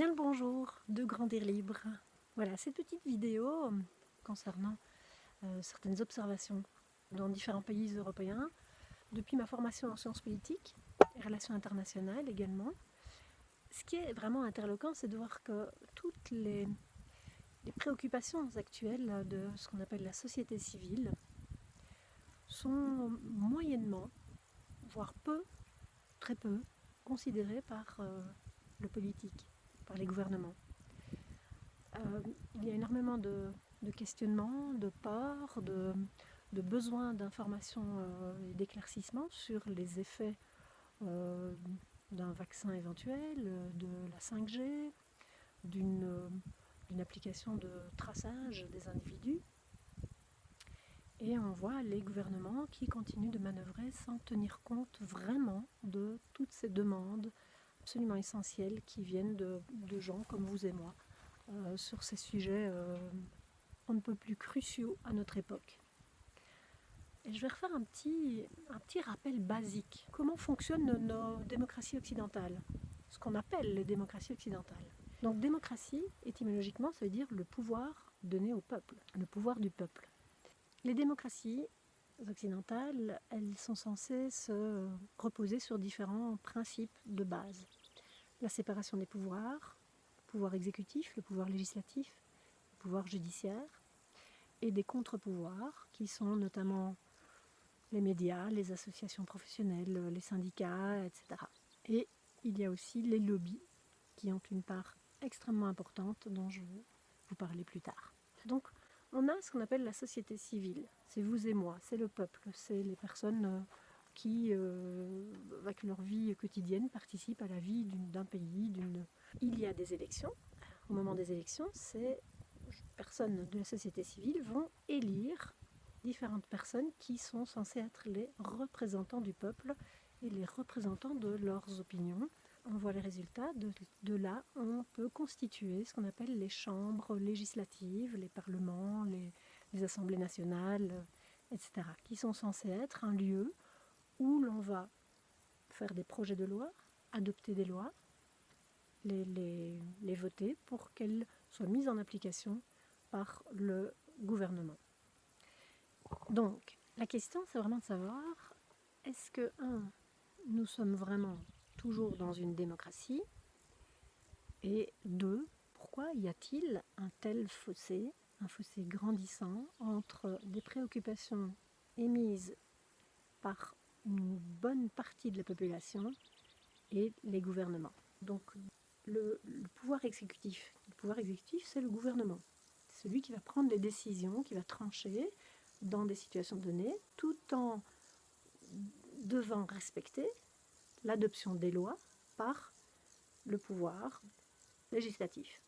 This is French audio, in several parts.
Bien le bonjour de Grandir Libre. Voilà, cette petite vidéo concernant certaines observations dans différents pays européens, depuis ma formation en sciences politiques et relations internationales également. Ce qui est vraiment interloquant, c'est de voir que toutes les préoccupations actuelles de ce qu'on appelle la société civile sont moyennement, voire peu, très peu, considérées par le politique, par les gouvernements. Il y a énormément de questionnements, de peurs, de besoins d'informations et d'éclaircissements sur les effets d'un vaccin éventuel, de la 5G, d'une application de traçage des individus. Et on voit les gouvernements qui continuent de manœuvrer sans tenir compte vraiment de toutes ces demandes absolument essentielles qui viennent de gens comme vous et moi. Sur ces sujets on ne peut plus cruciaux à notre époque. Et je vais refaire un petit rappel basique. Comment fonctionnent nos démocraties occidentales? Ce qu'on appelle les démocraties occidentales. Donc démocratie, étymologiquement, ça veut dire le pouvoir donné au peuple, le pouvoir du peuple. Les démocraties occidentales, elles sont censées se reposer sur différents principes de base. La séparation des pouvoirs, le pouvoir exécutif, le pouvoir législatif, le pouvoir judiciaire, et des contre-pouvoirs qui sont notamment les médias, les associations professionnelles, les syndicats, etc. Et il y a aussi les lobbies qui ont une part extrêmement importante dont je vais vous parler plus tard. Donc on a ce qu'on appelle la société civile. C'est vous et moi, c'est le peuple, c'est les personnes qui, avec leur vie quotidienne, participent à la vie d'un pays. Il y a des élections. Au moment des élections, ces personnes de la société civile vont élire différentes personnes qui sont censées être les représentants du peuple et les représentants de leurs opinions. On voit les résultats, de là on peut constituer ce qu'on appelle les chambres législatives, les parlements, les assemblées nationales, etc., qui sont censés être un lieu où l'on va faire des projets de loi, adopter des lois, les voter pour qu'elles soient mises en application par le gouvernement. Donc, la question, c'est vraiment de savoir, est-ce que, nous sommes vraiment toujours dans une démocratie? Et 2, pourquoi y a-t-il un tel fossé, un fossé grandissant entre des préoccupations émises par une bonne partie de la population et les gouvernements? Donc, le pouvoir exécutif, c'est le gouvernement. C'est celui qui va prendre les décisions, qui va trancher dans des situations données, tout en devant respecter l'adoption des lois par le pouvoir législatif.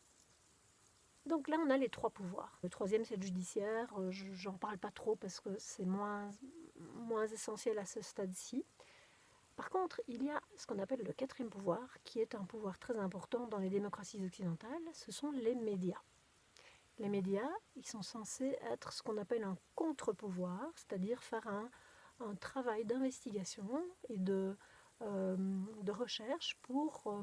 Donc là, on a les 3 pouvoirs. Le troisième, c'est le judiciaire. J'en parle pas trop parce que c'est moins essentiel à ce stade-ci. Par contre, il y a ce qu'on appelle le 4e pouvoir, qui est un pouvoir très important dans les démocraties occidentales. Ce sont les médias. Les médias, ils sont censés être ce qu'on appelle un contre-pouvoir, c'est-à-dire faire un travail d'investigation et de recherche pour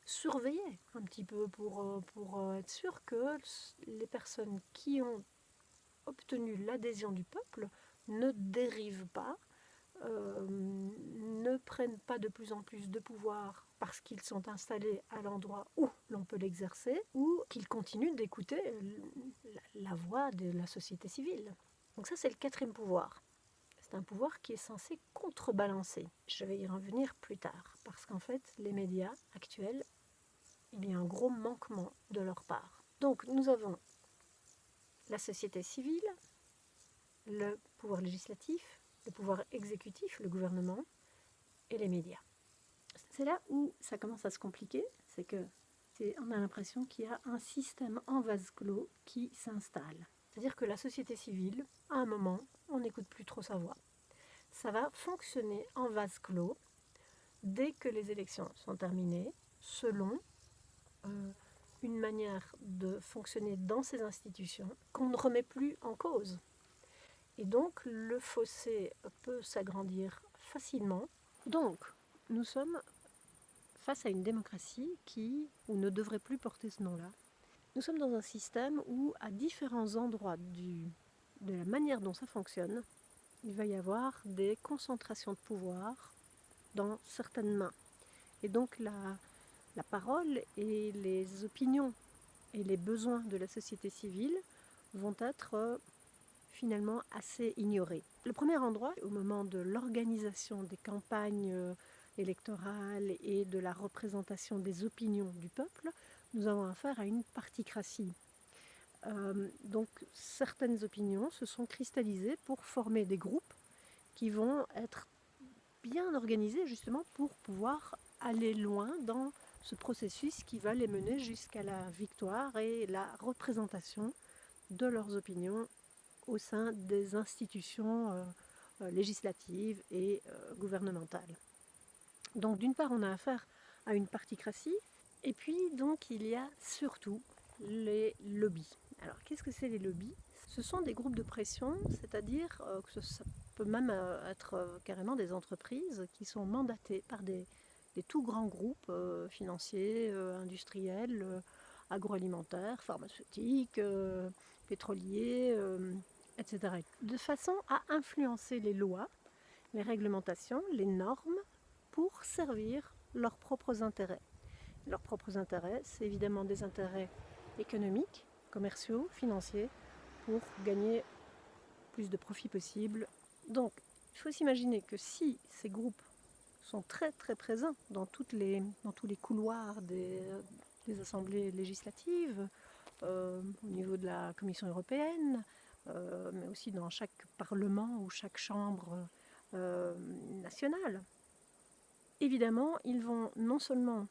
surveiller un petit peu, pour être sûr que les personnes qui ont obtenu l'adhésion du peuple ne dérivent pas, ne prennent pas de plus en plus de pouvoir parce qu'ils sont installés à l'endroit où l'on peut l'exercer, ou qu'ils continuent d'écouter la voix de la société civile. Donc ça, c'est le 4e pouvoir. C'est un pouvoir qui est censé contrebalancer. Je vais y revenir plus tard, parce qu'en fait, les médias actuels, il y a un gros manquement de leur part. Donc nous avons la société civile, le pouvoir législatif, le pouvoir exécutif, le gouvernement, et les médias. C'est là où ça commence à se compliquer, c'est que on a l'impression qu'il y a un système en vase clos qui s'installe. C'est-à-dire que la société civile, à un moment, on n'écoute plus trop sa voix. Ça va fonctionner en vase clos dès que les élections sont terminées, selon une manière de fonctionner dans ces institutions qu'on ne remet plus en cause. Et donc, le fossé peut s'agrandir facilement. Donc, nous sommes face à une démocratie qui ou ne devrait plus porter ce nom-là. Nous sommes dans un système où, à différents endroits de la manière dont ça fonctionne, il va y avoir des concentrations de pouvoir dans certaines mains. Et donc la parole et les opinions et les besoins de la société civile vont être finalement assez ignorés. Le premier endroit, au moment de l'organisation des campagnes électorales et de la représentation des opinions du peuple, nous avons affaire à une particratie. Donc certaines opinions se sont cristallisées pour former des groupes qui vont être bien organisés justement pour pouvoir aller loin dans ce processus qui va les mener jusqu'à la victoire et la représentation de leurs opinions au sein des institutions législatives et gouvernementales. Donc d'une part, on a affaire à une particratie, et puis donc il y a surtout les lobbies. Alors qu'est-ce que c'est les lobbies? Ce sont des groupes de pression, c'est-à-dire que ça peut même être carrément des entreprises qui sont mandatées par des tout grands groupes financiers, industriels, agroalimentaires, pharmaceutiques, pétroliers, etc. De façon à influencer les lois, les réglementations, les normes pour servir leurs propres intérêts. Leurs propres intérêts, c'est évidemment des intérêts économiques, commerciaux, financiers, pour gagner plus de profit possible. Donc, il faut s'imaginer que si ces groupes sont très très présents dans tous les couloirs des assemblées législatives, au niveau de la Commission européenne, mais aussi dans chaque parlement ou chaque chambre nationale. Évidemment, ils vont non seulement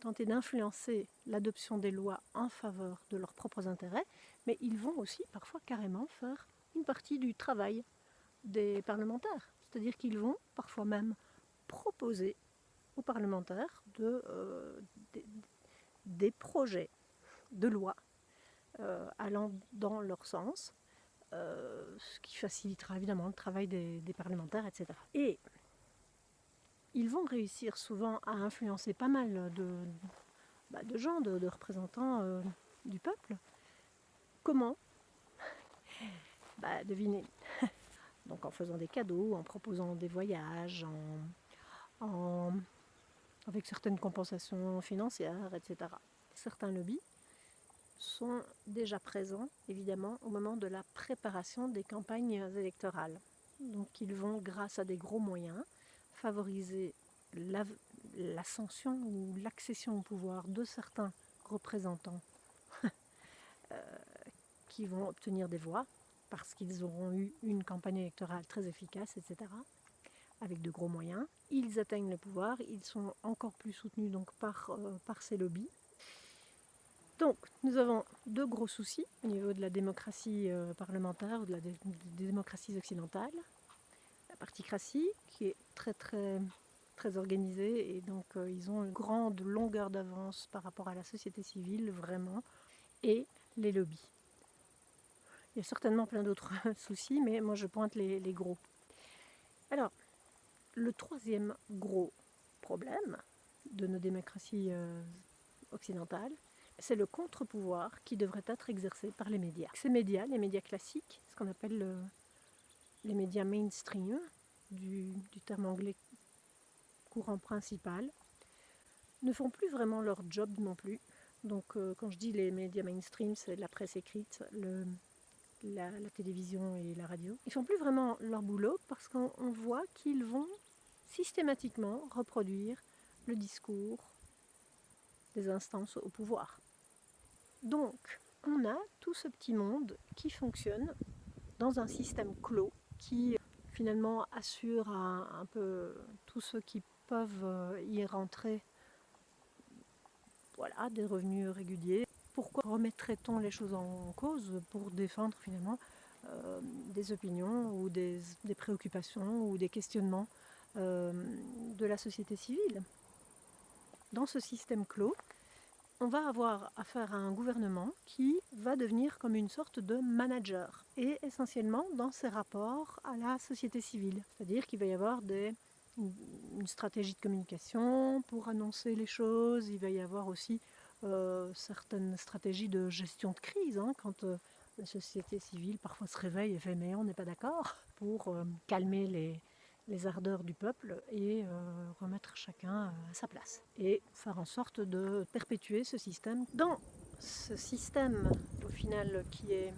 tenter d'influencer l'adoption des lois en faveur de leurs propres intérêts, mais ils vont aussi parfois carrément faire une partie du travail des parlementaires. C'est-à-dire qu'ils vont parfois même proposer aux parlementaires des projets de loi allant dans leur sens, ce qui facilitera évidemment le travail des parlementaires, etc. Et ils vont réussir souvent à influencer pas mal de gens, de représentants du peuple. Comment? Devinez. Donc en faisant des cadeaux, en proposant des voyages, avec certaines compensations financières, etc. Certains lobbies sont déjà présents, évidemment, au moment de la préparation des campagnes électorales. Donc ils vont, grâce à des gros moyens, favoriser l'ascension ou l'accession au pouvoir de certains représentants qui vont obtenir des voix parce qu'ils auront eu une campagne électorale très efficace, etc., avec de gros moyens. Ils atteignent le pouvoir, ils sont encore plus soutenus donc par ces lobbies. Donc, nous avons deux gros soucis au niveau de la démocratie parlementaire ou de la des démocraties occidentales. La particratie, qui est très très très organisée, et donc ils ont une grande longueur d'avance par rapport à la société civile, vraiment, et les lobbies. Il y a certainement plein d'autres soucis, mais moi je pointe les gros. Alors, le troisième gros problème de nos démocraties occidentales, c'est le contre-pouvoir qui devrait être exercé par les médias. Ces médias, les médias classiques, ce qu'on appelle les médias mainstream, du terme anglais courant principal, ne font plus vraiment leur job non plus. Donc quand je dis les médias mainstream, c'est la presse écrite, la télévision et la radio. Ils ne font plus vraiment leur boulot parce qu'on voit qu'ils vont systématiquement reproduire le discours des instances au pouvoir. Donc, on a tout ce petit monde qui fonctionne dans un système clos qui finalement assure un peu tous ceux qui peuvent y rentrer, voilà, des revenus réguliers. Pourquoi remettrait-on les choses en cause pour défendre finalement des opinions ou des préoccupations ou des questionnements de la société civile? Dans ce système clos, on va avoir affaire à un gouvernement qui va devenir comme une sorte de manager, et essentiellement dans ses rapports à la société civile. C'est-à-dire qu'il va y avoir des une stratégie de communication pour annoncer les choses. Il va y avoir aussi certaines stratégies de gestion de crise, hein, quand la société civile parfois se réveille et fait mais on n'est pas d'accord, pour calmer les ardeurs du peuple et remettre chacun à sa place et faire en sorte de perpétuer ce système. Dans ce système au final qui est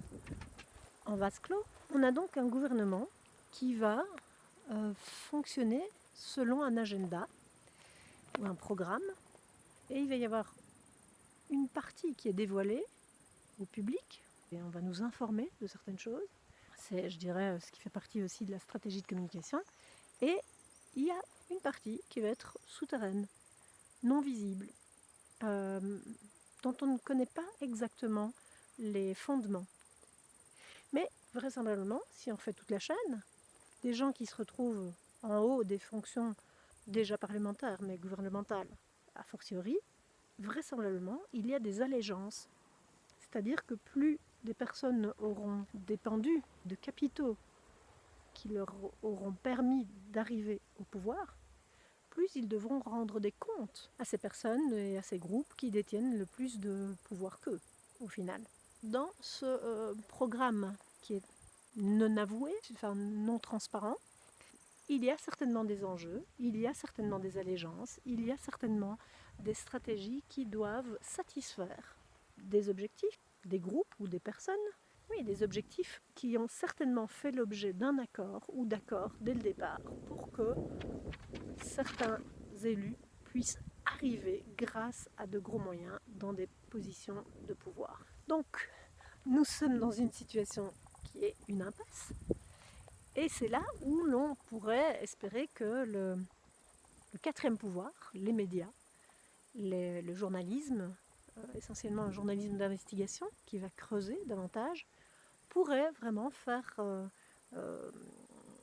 en vase clos, on a donc un gouvernement qui va fonctionner selon un agenda ou un programme, et il va y avoir une partie qui est dévoilée au public et on va nous informer de certaines choses. C'est, je dirais, ce qui fait partie aussi de la stratégie de communication. Et il y a une partie qui va être souterraine, non visible, dont on ne connaît pas exactement les fondements. Mais vraisemblablement, si on fait toute la chaîne, des gens qui se retrouvent en haut des fonctions déjà parlementaires, mais gouvernementales a fortiori, vraisemblablement, il y a des allégeances. C'est-à-dire que plus des personnes auront dépendu de capitaux qui leur auront permis d'arriver au pouvoir, plus ils devront rendre des comptes à ces personnes et à ces groupes qui détiennent le plus de pouvoir qu'eux, au final. Dans ce programme qui est non avoué, enfin non transparent, il y a certainement des enjeux, il y a certainement des allégeances, il y a certainement des stratégies qui doivent satisfaire des objectifs, des groupes ou des personnes, oui, des objectifs qui ont certainement fait l'objet d'un accord ou d'accords dès le départ pour que certains élus puissent arriver grâce à de gros moyens dans des positions de pouvoir. Donc, nous sommes dans une situation qui est une impasse. Et c'est là où l'on pourrait espérer que le quatrième pouvoir, les médias, le journalisme, essentiellement un journalisme d'investigation qui va creuser davantage, pourrait vraiment faire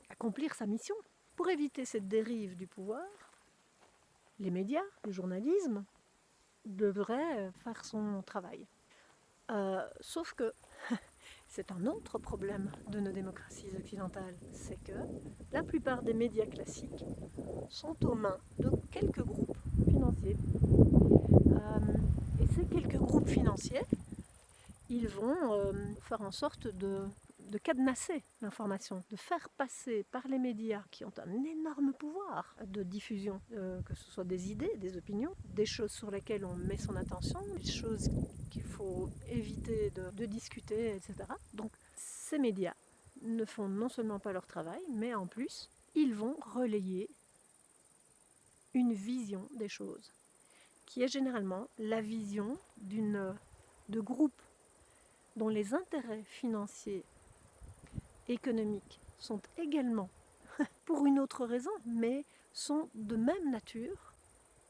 accomplir sa mission. Pour éviter cette dérive du pouvoir, les médias, le journalisme, devraient faire son travail. Sauf que c'est un autre problème de nos démocraties occidentales, c'est que la plupart des médias classiques sont aux mains de quelques groupes financiers. Et ces quelques groupes financiers, ils vont faire en sorte de cadenasser l'information, de faire passer par les médias qui ont un énorme pouvoir de diffusion, que ce soit des idées, des opinions, des choses sur lesquelles on met son attention, des choses qu'il faut éviter de discuter, etc. Donc ces médias ne font non seulement pas leur travail, mais en plus, ils vont relayer une vision des choses, qui est généralement la vision de groupes dont les intérêts financiers, économiques sont également, pour une autre raison, mais sont de même nature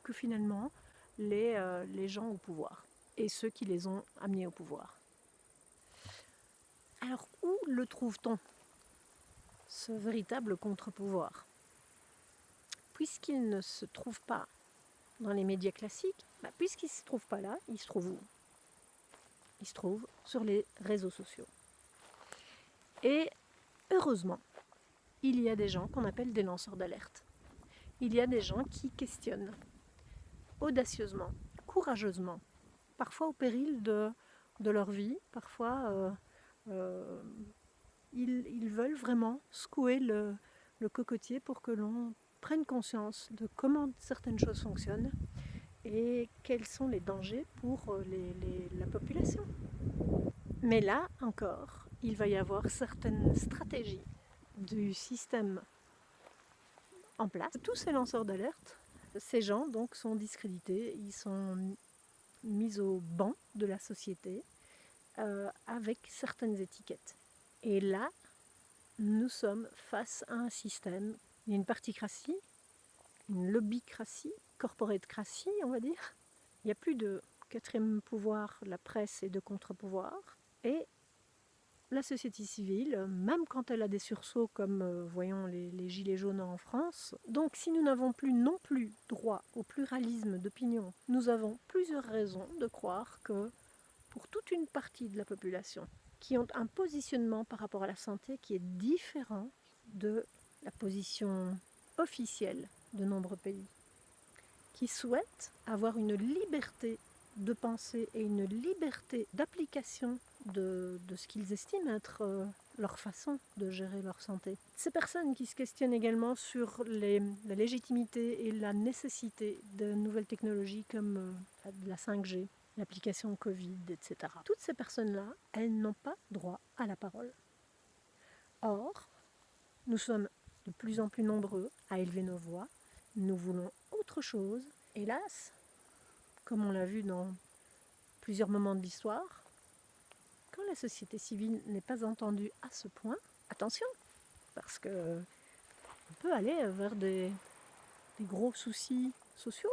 que finalement les gens au pouvoir et ceux qui les ont amenés au pouvoir. Alors où le trouve-t-on, ce véritable contre-pouvoir? Puisqu'il ne se trouve pas dans les médias classiques, puisqu'il ne se trouve pas là, il se trouve où? Il se trouve sur les réseaux sociaux. Et heureusement, il y a des gens qu'on appelle des lanceurs d'alerte. Il y a des gens qui questionnent audacieusement, courageusement, parfois au péril de leur vie, parfois ils veulent vraiment secouer le cocotier pour que l'on prenne conscience de comment certaines choses fonctionnent et quels sont les dangers pour la population. Mais là encore, il va y avoir certaines stratégies du système en place. Tous ces lanceurs d'alerte, ces gens donc sont discrédités, ils sont mis au banc de la société avec certaines étiquettes. Et là, nous sommes face à un système, il y a une particratie, une lobbycratie, corporatecratie on va dire. Il n'y a plus de quatrième pouvoir, la presse et de contre-pouvoir. Et la société civile, même quand elle a des sursauts comme voyons les gilets jaunes en France. Donc si nous n'avons plus non plus droit au pluralisme d'opinion, nous avons plusieurs raisons de croire que pour toute une partie de la population qui ont un positionnement par rapport à la santé qui est différent de la position officielle de nombreux pays, qui souhaitent avoir une liberté de pensée et une liberté d'application de ce qu'ils estiment être leur façon de gérer leur santé. Ces personnes qui se questionnent également sur la légitimité et la nécessité de nouvelles technologies comme la 5G, l'application Covid, etc. Toutes ces personnes-là, elles n'ont pas droit à la parole. Or, nous sommes de plus en plus nombreux à élever nos voix. Nous voulons autre chose. Hélas, comme on l'a vu dans plusieurs moments de l'histoire, quand la société civile n'est pas entendue à ce point, attention, parce qu'on peut aller vers des gros soucis sociaux.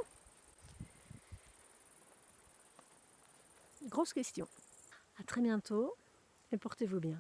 Grosse question. À très bientôt et portez-vous bien.